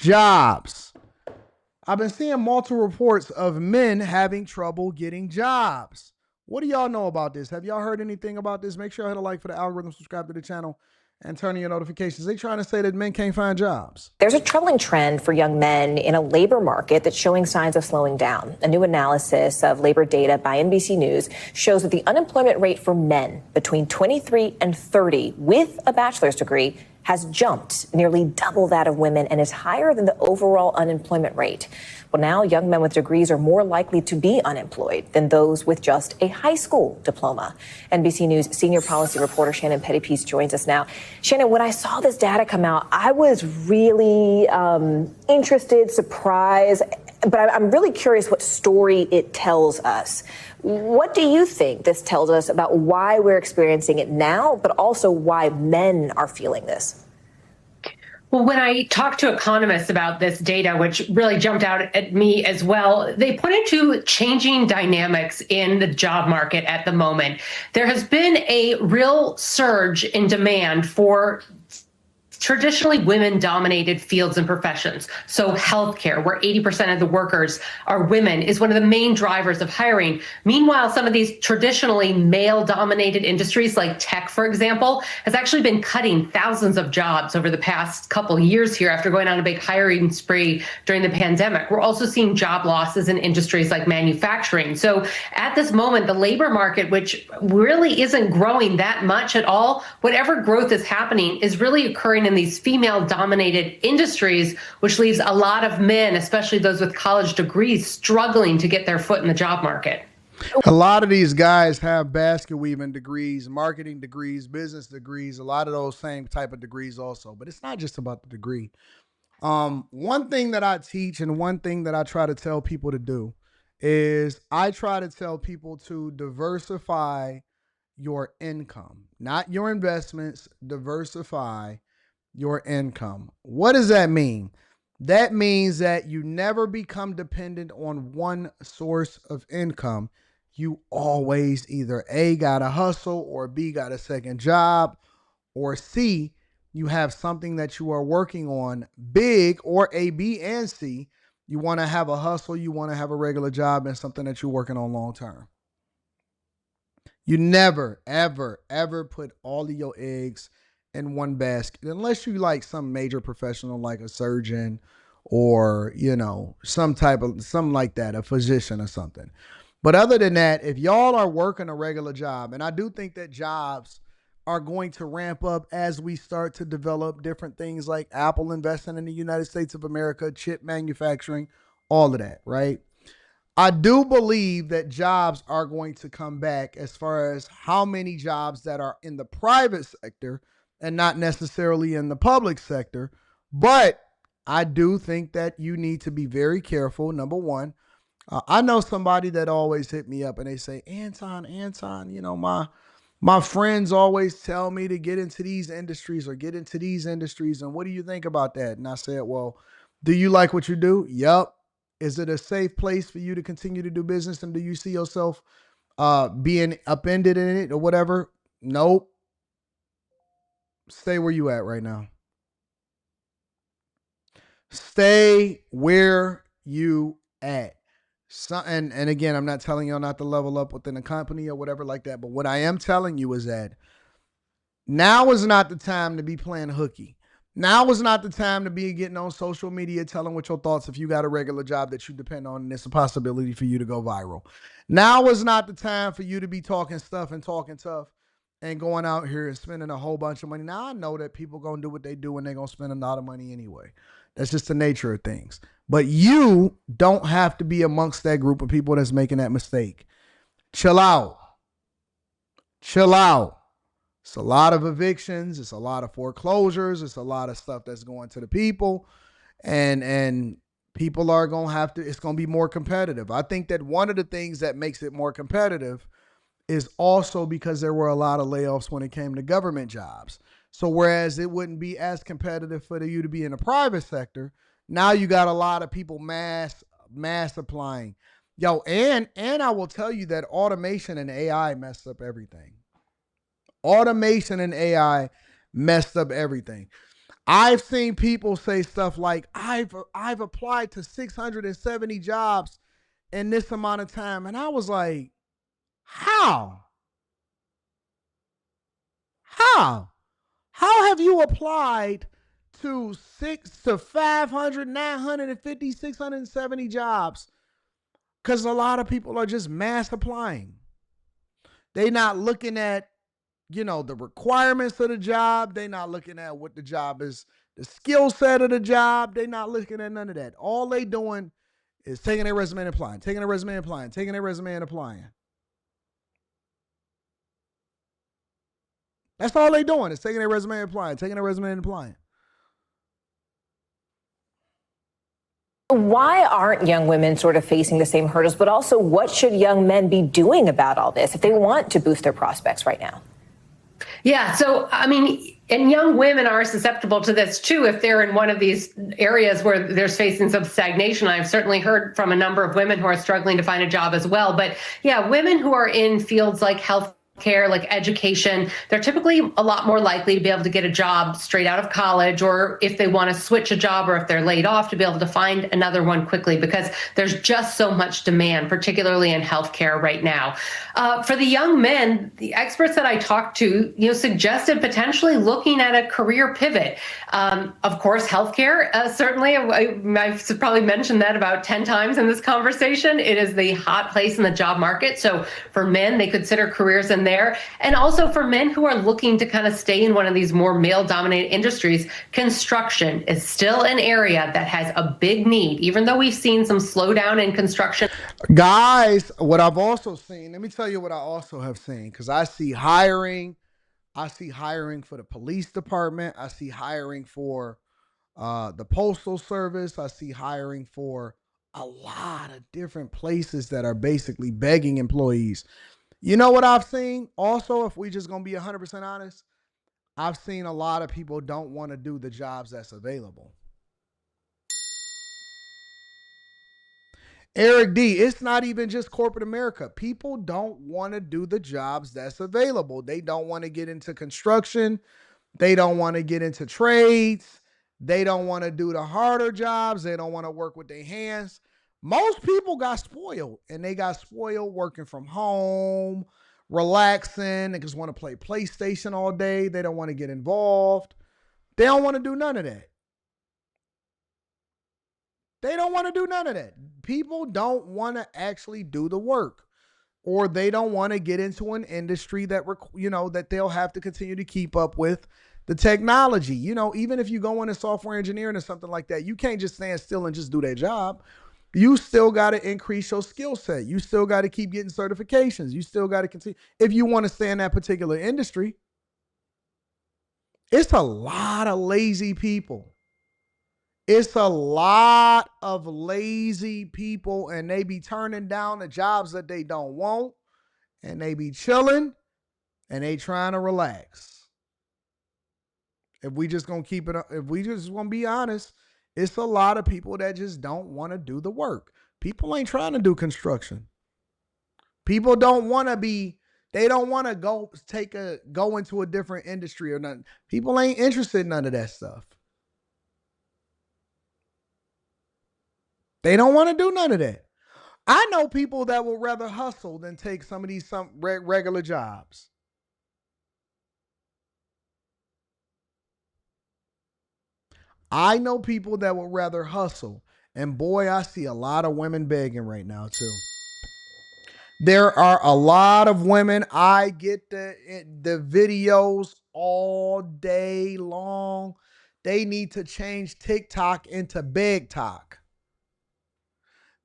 Jobs. I've been seeing multiple reports of men having trouble getting jobs. What do y'all know about this? Have y'all heard anything about this? Make sure you hit a like for the algorithm, subscribe to the channel, and turn on your notifications. They trying to say that men can't find jobs. There's a troubling trend for young men in a labor market that's showing signs of slowing down. A new analysis of labor data by NBC News shows that the unemployment rate for men between 23 and 30 with a bachelor's degree has jumped nearly double that of women and is higher than the overall unemployment rate. Well, now young men with degrees are more likely to be unemployed than those with just a high school diploma. NBC News senior policy reporter Shannon Pettypiece joins us now. Shannon, when I saw this data come out, I was really interested, surprised, but I'm really curious what story it tells us. What do you think this tells us about why we're experiencing it now, but also why men are feeling this? Well, when I talked to economists about this data, which really jumped out at me as well, they pointed to changing dynamics in the job market at the moment. There has been a real surge in demand for traditionally women-dominated fields and professions. So healthcare, where 80% of the workers are women, is one of the main drivers of hiring. Meanwhile, some of these traditionally male-dominated industries like tech, for example, has actually been cutting thousands of jobs over the past couple of years here after going on a big hiring spree during the pandemic. We're also seeing job losses in industries like manufacturing. So at this moment, the labor market, which really isn't growing that much at all, whatever growth is happening is really occurring in these female-dominated industries, which leaves a lot of men, especially those with college degrees, struggling to get their foot in the job market. A lot of these guys have basket weaving degrees, marketing degrees, business degrees, a lot of those same type of degrees also. But it's not just about the degree. One thing that I teach and one thing that I try to tell people to do is I try to tell people to diversify your income, not your investments, diversify your income. What does that mean? That means that you never become dependent on one source of income. You always either A, got a hustle, or B, got a second job, or C, you have something that you are working on big, or A, B, and C. You want to have a hustle, you want to have a regular job, and something that you're working on long term. You never, ever, ever put all of your eggs in one basket, unless you like some major professional like a surgeon or, you know, something like that, a physician or something. But other than that, if y'all are working a regular job, and I do think that jobs are going to ramp up as we start to develop different things like Apple investing in the United States of America, chip manufacturing, all of that, right? I do believe that jobs are going to come back as far as how many jobs that are in the private sector and not necessarily in the public sector. But I do think that you need to be very careful. Number one, I know somebody that always hit me up and they say, Anton, you know, my friends always tell me to get into these industries or get into these industries. And what do you think about that? And I said, well, do you like what you do? Yup. Is it a safe place for you to continue to do business? And do you see yourself being upended in it or whatever? Nope. Stay where you at right now. Stay where you at. And again, I'm not telling y'all not to level up within a company or whatever like that. But what I am telling you is that now is not the time to be playing hooky. Now is not the time to be getting on social media telling what your thoughts if you got a regular job that you depend on and it's a possibility for you to go viral. Now is not the time for you to be talking stuff and talking tough and going out here and spending a whole bunch of money. Now, I know that people going to do what they do and they're going to spend a lot of money anyway. That's just the nature of things. But you don't have to be amongst that group of people that's making that mistake. Chill out. Chill out. It's a lot of evictions. It's a lot of foreclosures. It's a lot of stuff that's going to the people. And people are going to have to, it's going to be more competitive. I think that one of the things that makes it more competitive is also because there were a lot of layoffs when it came to government jobs. So whereas it wouldn't be as competitive for you to be in the private sector, now you got a lot of people mass applying. Yo, and I will tell you that automation and AI messed up everything. Automation and AI messed up everything. I've seen people say stuff like, I've applied to 670 jobs in this amount of time. And I was like, how? How? How have you applied to 500, 950, 670 jobs? Because a lot of people are just mass applying. They not looking at, the requirements of the job. They not looking at what the job is, the skill set of the job. They not looking at none of that. All they doing is taking their resume and applying, taking their resume and applying, taking their resume and applying. That's all they doing is taking their resume and applying, taking their resume and applying. Why aren't young women sort of facing the same hurdles, but also what should young men be doing about all this if they want to boost their prospects right now? Yeah. So, I mean, and young women are susceptible to this too if they're in one of these areas where there's facing some stagnation. I've certainly heard from a number of women who are struggling to find a job as well. But yeah, women who are in fields like health care, like education, they're typically a lot more likely to be able to get a job straight out of college, or if they want to switch a job or if they're laid off, to be able to find another one quickly, because there's just so much demand, particularly in healthcare right now. For the young men, the experts that I talked to, suggested potentially looking at a career pivot. Of course, healthcare, certainly, I've probably mentioned that about 10 times in this conversation. It is the hot place in the job market. So for men, they consider careers in there. And also for men who are looking to kind of stay in one of these more male-dominated industries, construction is still an area that has a big need, even though we've seen some slowdown in construction. Guys, what I've also seen, let me tell you what I also have seen, because I see hiring for the police department. I see hiring for the postal service. I see hiring for a lot of different places that are basically begging employees. You know what I've seen also, if we just going to be 100% honest, I've seen a lot of people don't want to do the jobs that's available. Eric D, it's not even just corporate America. People don't want to do the jobs that's available. They don't want to get into construction. They don't want to get into trades. They don't want to do the harder jobs. They don't want to work with their hands. Most people got spoiled, and they got spoiled working from home, relaxing. They just want to play PlayStation all day. They don't want to get involved. They don't want to do none of that. They don't want to do none of that. People don't want to actually do the work, or they don't want to get into an industry that, that they'll have to continue to keep up with the technology. Even if you go into software engineering or something like that, you can't just stand still and just do that job. You still got to increase your skill set. You still got to keep getting certifications. You still got to continue if you want to stay in that particular industry. It's a lot of lazy people. It's a lot of lazy people, and they be turning down the jobs that they don't want, and they be chilling, and they trying to relax. If we just going to be honest, it's a lot of people that just don't want to do the work. People ain't trying to do construction. People don't want to they don't want to go into a different industry or nothing. People ain't interested in none of that stuff. They don't want to do none of that. I know people that will rather hustle than take some of these regular jobs. I know people that would rather hustle. And boy, I see a lot of women begging right now too. There are a lot of women. I get the videos all day long. They need to change TikTok into Big Talk.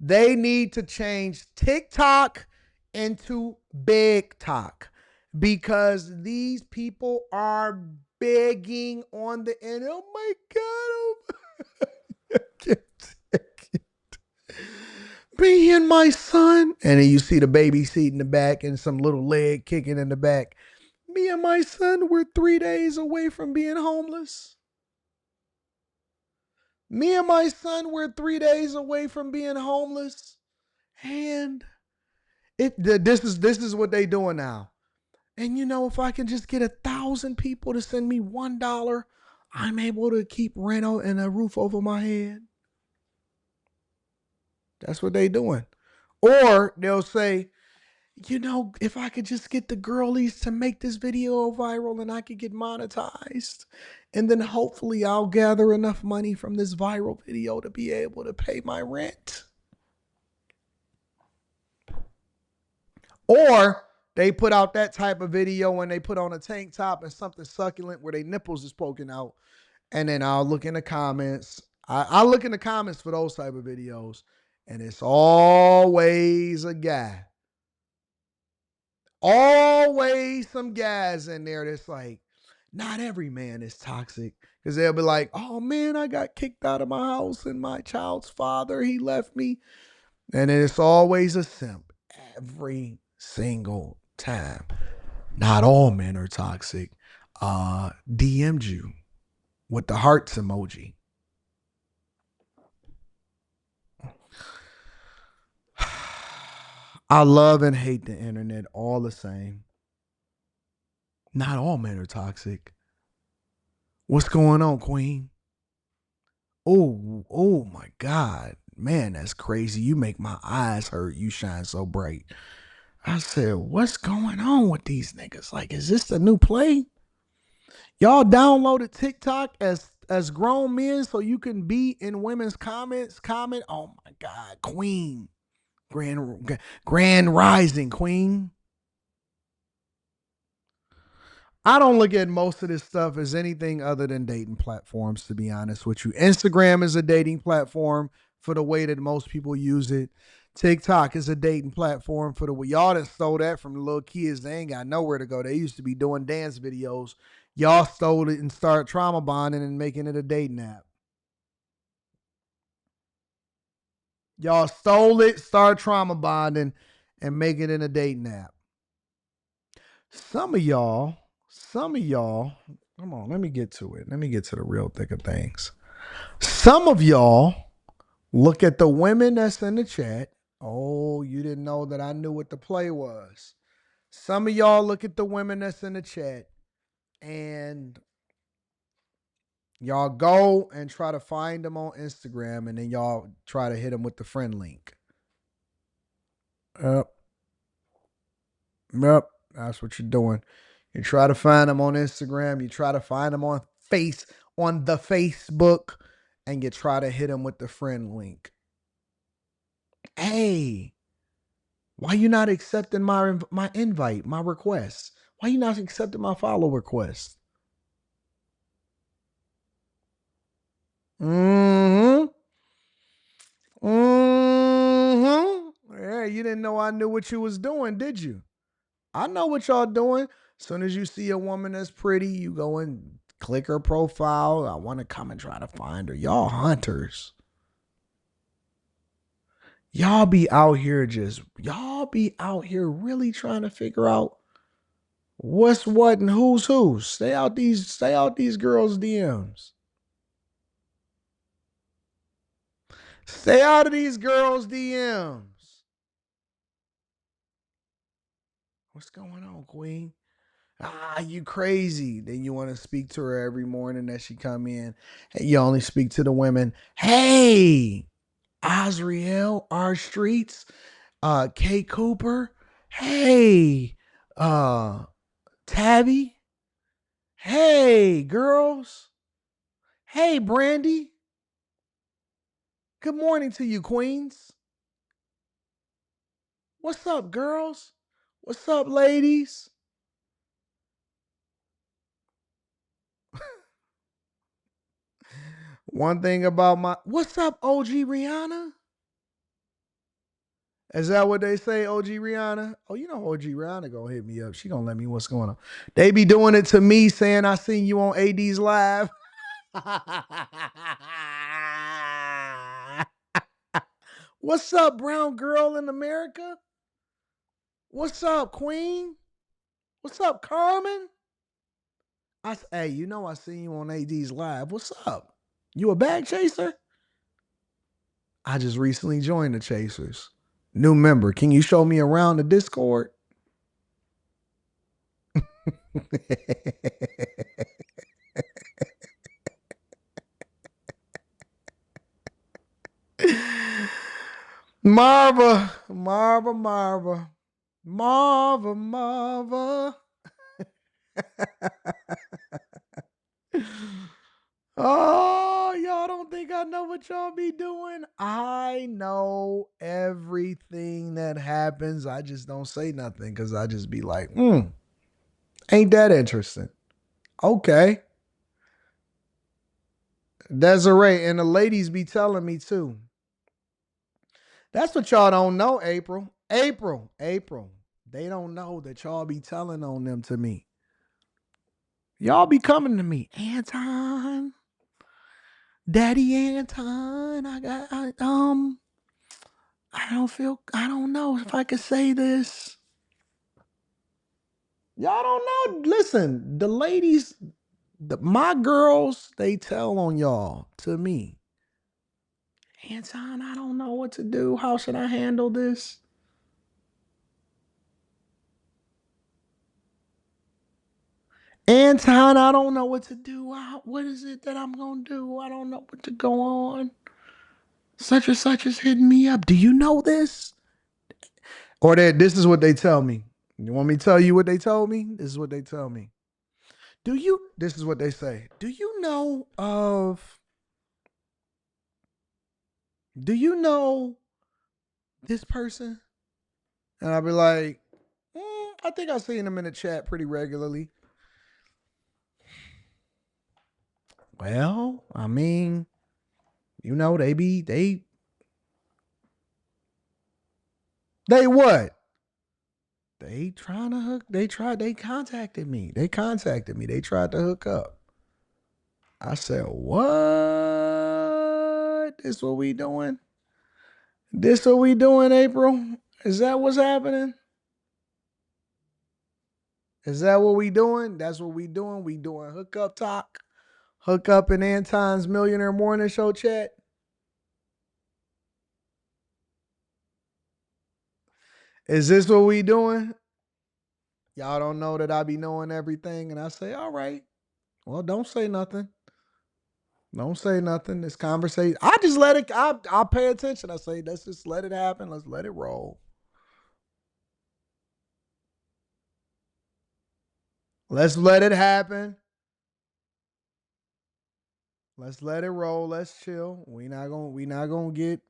They need to change TikTok into Big Talk, because these people are begging on the end. Oh my God. I can't take it. Me and my son. And then you see the baby seat in the back and some little leg kicking in the back. Me and my son, we're 3 days away from being homeless. Me and my son, we're 3 days away from being homeless. And this is what they doing now. And if I can just get 1,000 people to send me $1, I'm able to keep rent and a roof over my head. That's what they doing. Or they'll say, if I could just get the girlies to make this video viral and I could get monetized, and then hopefully I'll gather enough money from this viral video to be able to pay my rent. Or they put out that type of video when they put on a tank top and something succulent where their nipples is poking out. And then I'll look in the comments. I look in the comments for those type of videos. And it's always a guy. Always some guys in there that's like, not every man is toxic. Because they'll be like, oh man, I got kicked out of my house and my child's father, he left me. And it's always a simp. Every single time. Not all men are toxic. DM'd you with the hearts emoji. I love and hate the internet all the same. Not all men are toxic. What's going on, Queen? Oh my God. Man, that's crazy. You make my eyes hurt. You shine so bright. I said, what's going on with these niggas? Like, is this the new play? Y'all downloaded TikTok as grown men so you can be in women's comments. Comment. Oh my God, Queen. Grand Rising, Queen. I don't look at most of this stuff as anything other than dating platforms, to be honest with you. Instagram is a dating platform for the way that most people use it. TikTok is a dating platform for the way y'all done stole that from the little kids. They ain't got nowhere to go. They used to be doing dance videos. Y'all stole it and started trauma bonding and making it a dating app. Y'all stole it, started trauma bonding, and making it a dating app. Some of y'all, come on, let me get to it. Let me get to the real thick of things. Some of y'all look at the women that's in the chat. Oh, you didn't know that I knew what the play was. Some of y'all look at the women that's in the chat and y'all go and try to find them on Instagram and then y'all try to hit them with the friend link. Yep. That's what you're doing. You try to find them on Instagram. You try to find them on the Facebook, and you try to hit them with the friend link. Hey, why you not accepting my invite, my request? Why you not accepting my follow request? Mm-hmm. Mm-hmm. Yeah, you didn't know I knew what you was doing, did you? I know what y'all doing. As soon as you see a woman that's pretty, you go and click her profile. I want to come and try to find her. Y'all hunters. Y'all be out here really trying to figure out what's what and who's who. Stay out these girls' DMs. Stay out of these girls' DMs. What's going on, Queen? You crazy. Then you want to speak to her every morning that she come in. And you only speak to the women. Hey, Azriel, R Streets, Kay Cooper. Hey, Tabby. Hey, girls. Hey, Brandy. Good morning to you, queens. What's up, girls? What's up, ladies? One thing about what's up, OG Rihanna? Is that what they say, OG Rihanna? Oh, you know OG Rihanna gonna hit me up. She gonna let me what's going on. They be doing it to me saying I seen you on AD's live. What's up, brown girl in America? What's up, Queen? What's up, Carmen? Hey, I seen you on AD's live. What's up? You a bag chaser? I just recently joined the Chasers. New member. Can you show me around the Discord? Marva, Marva, Marva, Marva, Marva. Oh, y'all don't think I know what y'all be doing? I know everything that happens. I just don't say nothing because I just be like, ain't that interesting? Okay. Desiree, and the ladies be telling me too. That's what y'all don't know, April. April. They don't know that y'all be telling on them to me. Y'all be coming to me, Anton, Daddy Anton. I don't know if I could say this. Y'all don't know. Listen, the ladies, my girls, they tell on y'all to me. Anton, I don't know what to do. How should I handle this? Anton, I don't know what to do. What is it that I'm going to do? I don't know what to go on. Such and such is hitting me up. Do you know this? Or this is what they tell me. You want me to tell you what they told me? This is what they tell me. This is what they say. Do you know this person? And I'll be like, I think I've seen them in the chat pretty regularly. Well, I mean, they what? They trying to hook. They contacted me. They contacted me. They tried to hook up. I said, what? This what we doing? This what we doing, April? Is that what's happening? Is that what we doing? That's what we doing. We doing hookup talk. Hook up in Anton's Millionaire Morning Show chat. Is this what we doing? Y'all don't know that I be knowing everything. And I say, all right. Well, don't say nothing. Don't say nothing. This conversation, I just let it, I'll pay attention. I say, let's just let it happen. Let's let it roll. Let's let it happen. Let's let it roll. Let's chill. We not gonna get